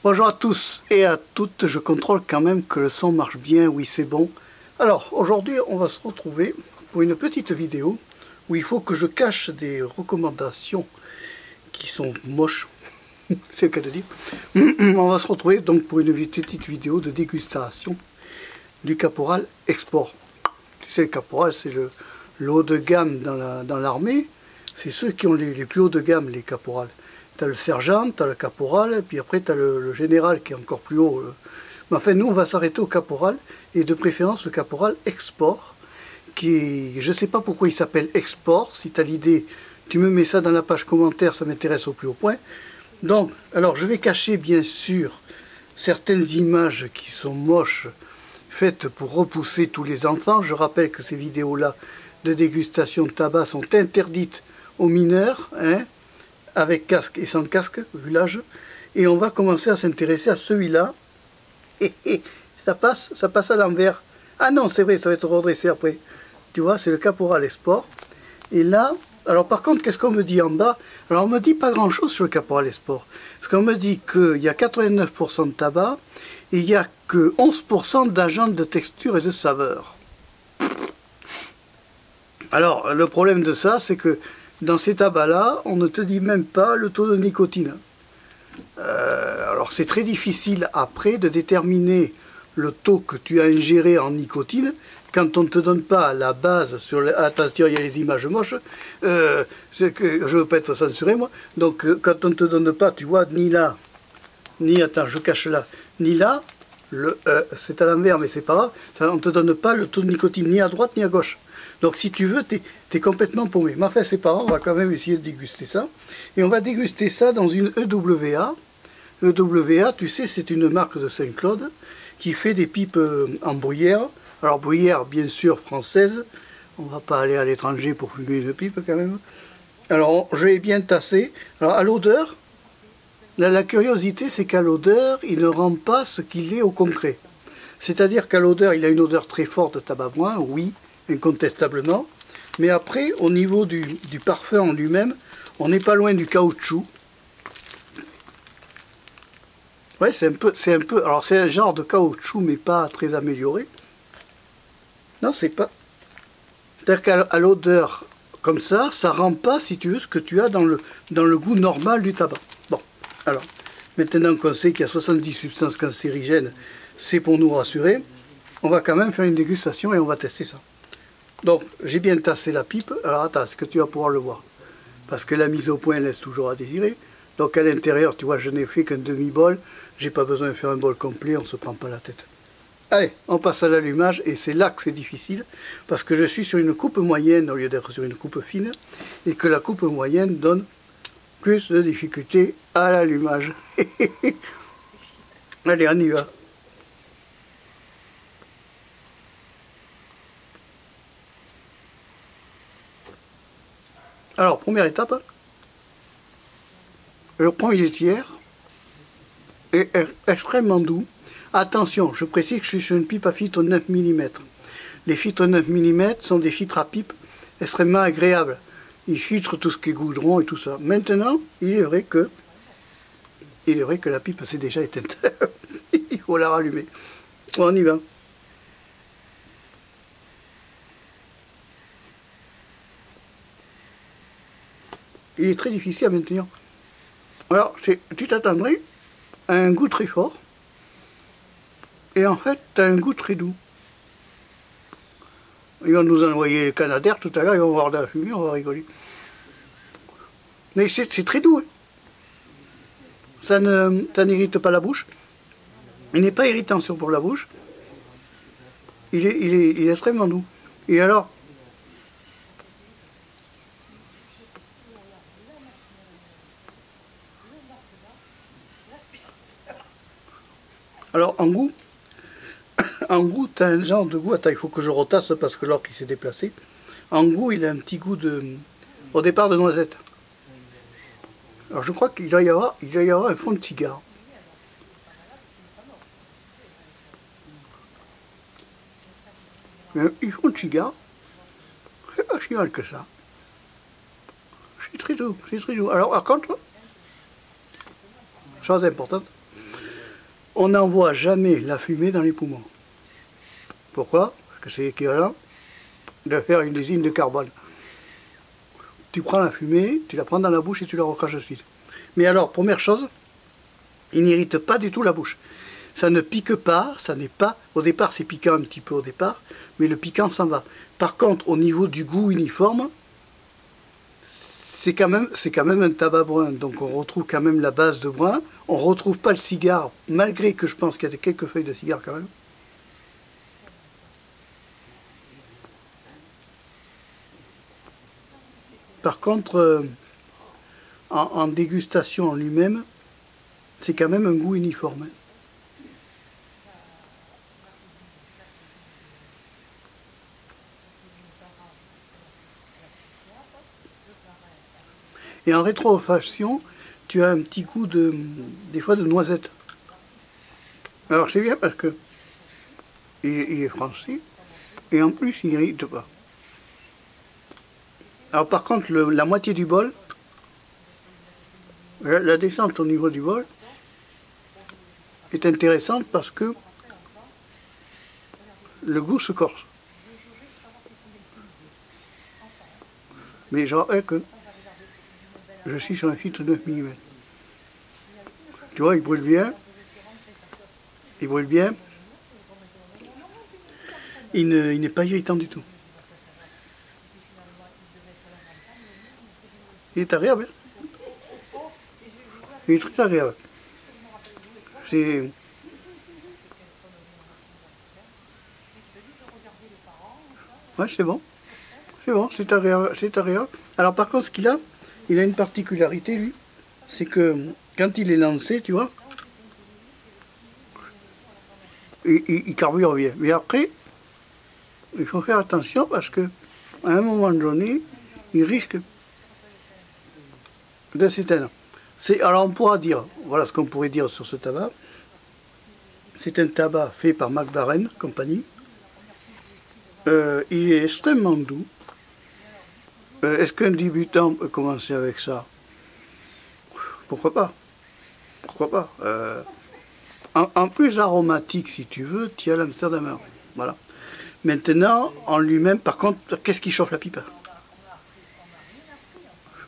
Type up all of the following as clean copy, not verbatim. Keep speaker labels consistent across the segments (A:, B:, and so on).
A: Bonjour à tous et à toutes, je contrôle quand même que le son marche bien, oui c'est bon. Alors aujourd'hui on va se retrouver pour une petite vidéo où il faut que je cache des recommandations qui sont moches, c'est le cas de dire. On va se retrouver donc pour une petite vidéo de dégustation du Caporal Export. Tu sais, le Caporal c'est le haut de gamme dans l'armée, c'est ceux qui ont les plus hauts de gamme, les caporals. Tu as le sergent, tu as le caporal, et puis après tu as le général qui est encore plus haut. Mais enfin, nous, on va s'arrêter au caporal, et de préférence le caporal Export, qui je ne sais pas pourquoi il s'appelle Export. Si tu as l'idée, tu me mets ça dans la page commentaire, ça m'intéresse au plus haut point. Donc, alors je vais cacher bien sûr certaines images qui sont moches, faites pour repousser tous les enfants. Je rappelle que ces vidéos-là de dégustation de tabac sont interdites aux mineurs, hein, avec casque et sans casque, vu l'âge. Et on va commencer à s'intéresser à celui-là. Et ça passe à l'envers. Ah non, c'est vrai, ça va être redressé après. Tu vois, c'est le Caporal Export. Et là, alors par contre, qu'est-ce qu'on me dit en bas? Alors on me dit pas grand-chose sur le Caporal Export. Parce qu'on me dit qu'il y a 89% de tabac, et il n'y a que 11% d'agents de texture et de saveur. Alors, le problème de ça, c'est que dans ces tabacs-là, on ne te dit même pas le taux de nicotine. Alors, c'est très difficile après de déterminer le taux que tu as ingéré en nicotine quand on ne te donne pas la base sur les... Attention, il y a les images moches, c'est que je ne veux pas être censuré, moi. Donc, quand on ne te donne pas, tu vois, ni là, ni, attends, je cache là, ni là, c'est à l'envers, mais c'est pas grave, ça, on ne te donne pas le taux de nicotine, ni à droite, ni à gauche. Donc si tu veux, tu es complètement paumé. Mais enfin, c'est pas grave, on va quand même essayer de déguster ça. Et on va déguster ça dans une EWA. EWA, tu sais, c'est une marque de Saint-Claude qui fait des pipes en bruyère. Alors bruyère, bien sûr, française. On va pas aller à l'étranger pour fumer une pipe quand même. Alors, je l'ai bien tassé. Alors, à l'odeur, la curiosité, c'est qu'à l'odeur, il ne rend pas ce qu'il est au concret. C'est-à-dire qu'à l'odeur, il a une odeur très forte de tabac brun, oui, incontestablement. Mais après, au niveau du parfum en lui-même, on n'est pas loin du caoutchouc. Ouais, c'est un peu, alors c'est un genre de caoutchouc, mais pas très amélioré. Non, c'est pas. C'est-à-dire qu'à l'odeur, comme ça rend pas, si tu veux, ce que tu as dans le goût normal du tabac. Bon, alors, maintenant qu'on sait qu'il y a 70 substances cancérigènes, c'est pour nous rassurer, on va quand même faire une dégustation et on va tester ça. Donc, j'ai bien tassé la pipe. Alors, attends, est-ce que tu vas pouvoir le voir? Parce que la mise au point laisse toujours à désirer. Donc, à l'intérieur, tu vois, je n'ai fait qu'un demi-bol. J'ai pas besoin de faire un bol complet, on se prend pas la tête. Allez, on passe à l'allumage, et c'est là que c'est difficile, parce que je suis sur une coupe moyenne au lieu d'être sur une coupe fine, et que la coupe moyenne donne plus de difficulté à l'allumage. Allez, on y va. Alors, première étape, le premier tiers est extrêmement doux. Attention, je précise que je suis sur une pipe à filtre 9 mm. Les filtres 9 mm sont des filtres à pipe extrêmement agréables. Ils filtrent tout ce qui est goudron et tout ça. Maintenant, il est vrai que la pipe s'est déjà éteinte. Il faut la rallumer. On y va. Il est très difficile à maintenir. Alors, tu t'attendrais à un goût très fort, et en fait, tu as un goût très doux. Ils vont nous envoyer les Canadair tout à l'heure, ils vont voir de la fumée, on va rigoler. Mais c'est très doux. Hein. Ça n'irrite pas la bouche. Il n'est pas irritant pour la bouche. Il est extrêmement doux. Et alors, en goût, tu as un genre de goût. Attends, il faut que je retasse parce que l'orque s'est déplacé. En goût, il a un petit goût au départ de noisette. Alors je crois qu'il doit y avoir un fond de cigare. Mais un fond de cigare, c'est pas si mal que ça. C'est très doux, c'est très doux. Alors par contre, chose importante, on n'envoie jamais la fumée dans les poumons. Pourquoi? Parce que c'est équivalent de faire une usine de carbone. Tu prends la fumée, tu la prends dans la bouche et tu la recraches de suite. Mais alors, première chose, il n'irrite pas du tout la bouche. Ça ne pique pas, ça n'est pas... Au départ, c'est piquant un petit peu au départ, mais le piquant s'en va. Par contre, au niveau du goût uniforme, c'est quand même un tabac brun. Donc on retrouve quand même la base de brun. On ne retrouve pas le cigare, malgré que je pense qu'il y a quelques feuilles de cigare quand même. Par contre, en dégustation en lui-même, c'est quand même un goût uniforme. Et en rétrofaction, tu as un petit goût des fois de noisette. Alors c'est bien parce que il est français et en plus il n'irrite pas. Alors par contre, la moitié du bol, la descente au niveau du bol est intéressante parce que le goût se corse. Mais je rappelle que je suis sur un filtre de 9 mm. Tu vois, il brûle bien. Il brûle bien. Il n'est pas irritant du tout. Il est agréable. Il est très agréable. C'est... Ouais, c'est bon. C'est bon, c'est agréable, c'est agréable. Alors par contre, ce qu'il a, il a une particularité, lui. C'est que quand il est lancé, tu vois, il carbure bien. Mais après, il faut faire attention parce que à un moment donné, il risque de s'éteindre. Alors on pourra dire, voilà ce qu'on pourrait dire sur ce tabac. C'est un tabac fait par Mac Baren Company. Il est extrêmement doux. Est-ce qu'un débutant peut commencer avec ça? Pourquoi pas? Pourquoi pas? En plus aromatique, si tu veux, tu as l'Amsterdamer. Voilà. Maintenant, en lui-même, par contre, qu'est-ce qui chauffe la pipe?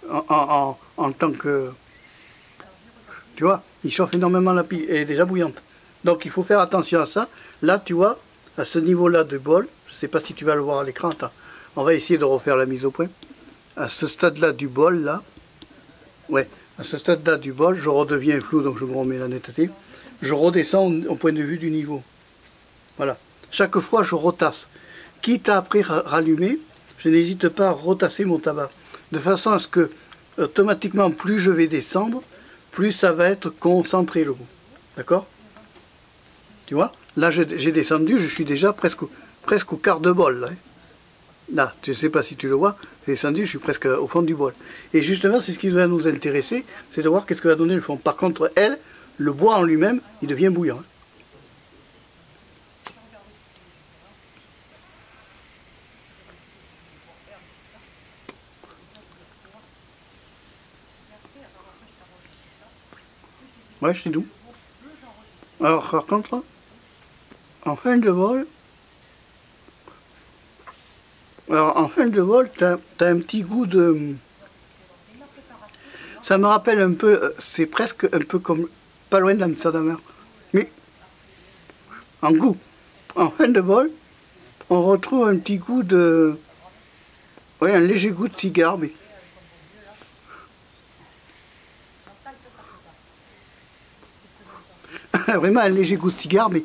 A: En tant que... Tu vois, il chauffe énormément la pipe, elle est déjà bouillante. Donc il faut faire attention à ça. Là, tu vois, à ce niveau-là de bol, je ne sais pas si tu vas le voir à l'écran, attends, on va essayer de refaire la mise au point. À ce stade-là du bol, là, ouais, à ce stade-là du bol, je redeviens flou, donc je me remets la netteté. Je redescends au point de vue du niveau. Voilà. Chaque fois, je retasse. Quitte à après rallumer, je n'hésite pas à retasser mon tabac. De façon à ce que, automatiquement, plus je vais descendre, plus ça va être concentré le goût. D'accord? Tu vois? Là, j'ai descendu, je suis déjà presque au quart de bol. Là, hein. Là, je ne sais pas si tu le vois, j'ai descendu, je suis presque au fond du bol. Et justement, c'est ce qui va nous intéresser, c'est de voir qu'est-ce que va donner le fond. Par contre, elle, le bois en lui-même, il devient bouillant. Hein. Ouais, c'est doux. Alors, par contre, en fin de vol, tu as un petit goût de... Ça me rappelle un peu, c'est presque un peu comme, pas loin de l'Amsterdamer, mais en goût. En fin de vol, on retrouve un petit goût de... Oui, un léger goût de cigare, mais... Vraiment un léger goût de cigare, mais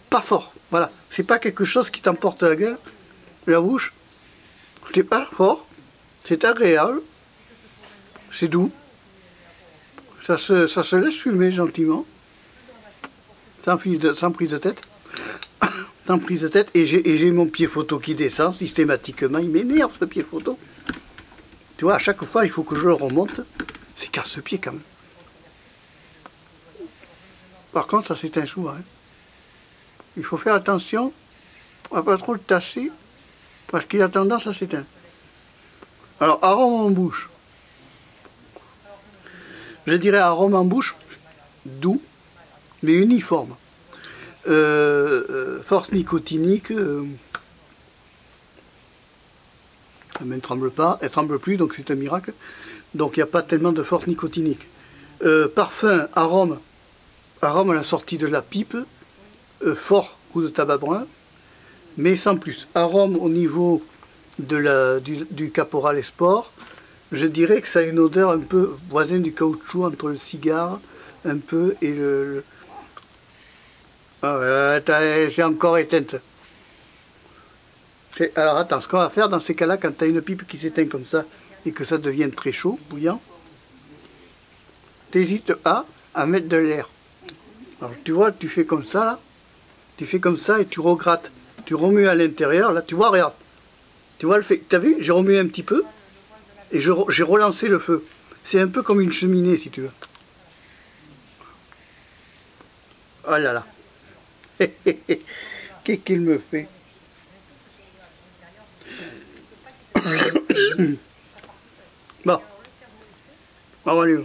A: pas fort. Voilà, c'est pas quelque chose qui t'emporte la gueule, la bouche. C'est pas fort, c'est agréable, c'est doux. Ça se laisse fumer gentiment, sans prise de tête. Sans prise de tête, et j'ai mon pied photo qui descend systématiquement. Il m'énerve ce pied photo. Tu vois, à chaque fois, il faut que je le remonte. C'est casse-pied quand même. Par contre, ça s'éteint souvent. Hein. Il faut faire attention à pas trop le tasser, parce qu'il a tendance à s'éteindre. Alors, arôme en bouche. Je dirais arôme en bouche, doux, mais uniforme. Force nicotinique, elle ne tremble pas, elle ne tremble plus, donc c'est un miracle. Donc il n'y a pas tellement de force nicotinique. Parfum, arôme à la sortie de la pipe, fort goût de tabac brun, mais sans plus. Arôme au niveau de du Caporal Esport, je dirais que ça a une odeur un peu voisine du caoutchouc entre le cigare, un peu, et le... Ah, j'ai encore éteinte. Alors attends, ce qu'on va faire dans ces cas-là, quand tu as une pipe qui s'éteint comme ça, et que ça devient très chaud, bouillant, t'hésites pas à mettre de l'air. Alors tu vois, tu fais comme ça, là, tu fais comme ça et tu regrattes. Tu remues à l'intérieur, là, tu vois, regarde. Tu vois le fait, t'as vu, j'ai remué un petit peu, et j'ai relancé le feu. C'est un peu comme une cheminée, si tu veux. Oh là là. Qu'est-ce qu'il me fait? Bon. Bon, allez.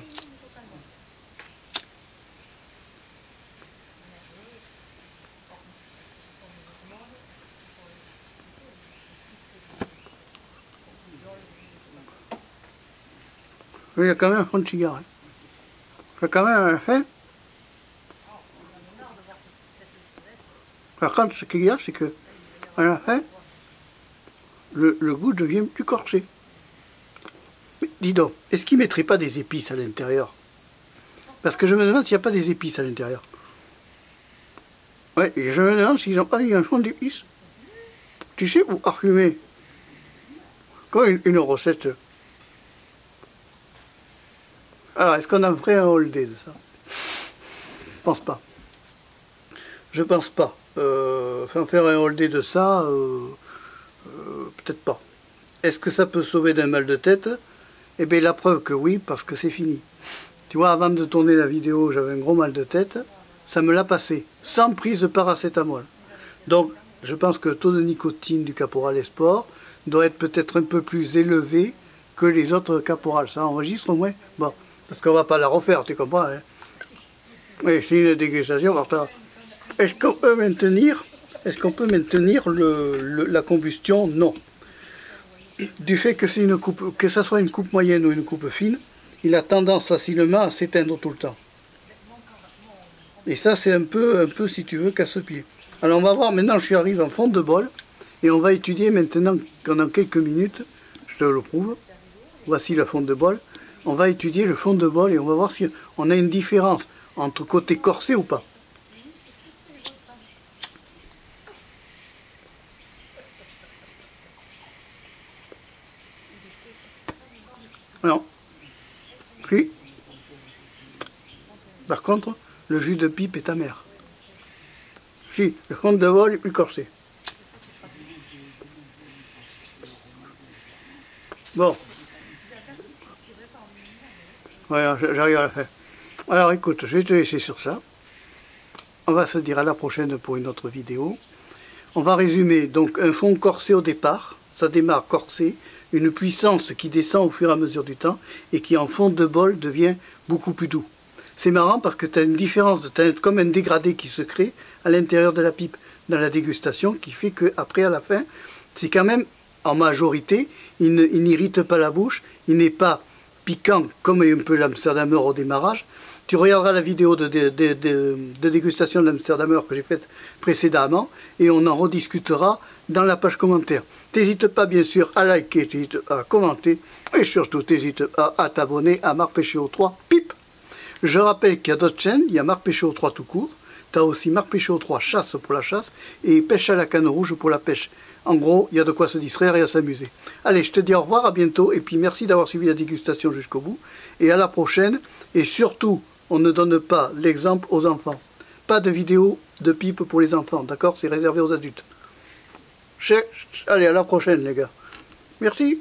A: Il y a quand même un fond de cigare. Il y a quand même un fin. Par contre, ce qu'il y a, c'est que à la fin, le goût devient plus corsé. Mais dis donc, est-ce qu'ils ne mettraient pas des épices à l'intérieur? Parce que je me demande s'il n'y a pas des épices à l'intérieur. Ouais, et je me demande s'ils n'ont pas mis un fond d'épices. Tu sais, pour parfumer. Comme une recette. Alors, est-ce qu'on en ferait un all day de ça? Je pense pas. Je pense pas. Faire un all day de ça, peut-être pas. Est-ce que ça peut sauver d'un mal de tête? Eh bien, la preuve que oui, parce que c'est fini. Tu vois, avant de tourner la vidéo, j'avais un gros mal de tête. Ça me l'a passé, sans prise de paracétamol. Donc, je pense que le taux de nicotine du Caporal Esport doit être peut-être un peu plus élevé que les autres Caporal. Ça enregistre au moins? Bon, parce qu'on ne va pas la refaire, tu comprends, hein? Oui, c'est une dégustation. Est-ce qu'on peut maintenir, la combustion? Non. Du fait que c'est une coupe, que ça soit une coupe moyenne ou une coupe fine, il a tendance facilement à s'éteindre tout le temps. Et ça, c'est un peu, si tu veux, casse-pied. Alors on va voir, maintenant je suis arrivé en fond de bol, et on va étudier maintenant, pendant quelques minutes, je te le prouve, voici le fond de bol, on va étudier le fond de bol et on va voir si on a une différence entre côté corsé ou pas. Non. Puis, par contre, le jus de pipe est amer. Si, le fond de bol est plus corsé. Bon. Voilà, j'arrive à la fin. Alors écoute, je vais te laisser sur ça. On va se dire à la prochaine pour une autre vidéo. On va résumer donc un fond corsé au départ. Ça démarre corsé, une puissance qui descend au fur et à mesure du temps et qui en fond de bol devient beaucoup plus doux. C'est marrant parce que tu as une différence, tu as comme un dégradé qui se crée à l'intérieur de la pipe dans la dégustation qui fait qu'après à la fin, c'est quand même en majorité, il n'irrite pas la bouche, il n'est pas piquant comme un peu l'Amsterdamer au démarrage. Tu regarderas la vidéo de dégustation de l'Amsterdamer que j'ai faite précédemment et on en rediscutera dans la page commentaire. N'hésite pas bien sûr à liker, t'hésite à commenter et surtout n'hésite pas à t'abonner à Marc Pêchéo 3 Pipe. Je rappelle qu'il y a d'autres chaînes, il y a Marc Pêchéo 3 tout court, tu as aussi Marc Pêchéo 3 Chasse pour la chasse et Pêche à la canne rouge pour la pêche. En gros, il y a de quoi se distraire et à s'amuser. Allez, je te dis au revoir, à bientôt et puis merci d'avoir suivi la dégustation jusqu'au bout et à la prochaine et surtout, on ne donne pas l'exemple aux enfants. Pas de vidéo de pipe pour les enfants, d'accord? C'est réservé aux adultes. Allez, à la prochaine les gars. Merci.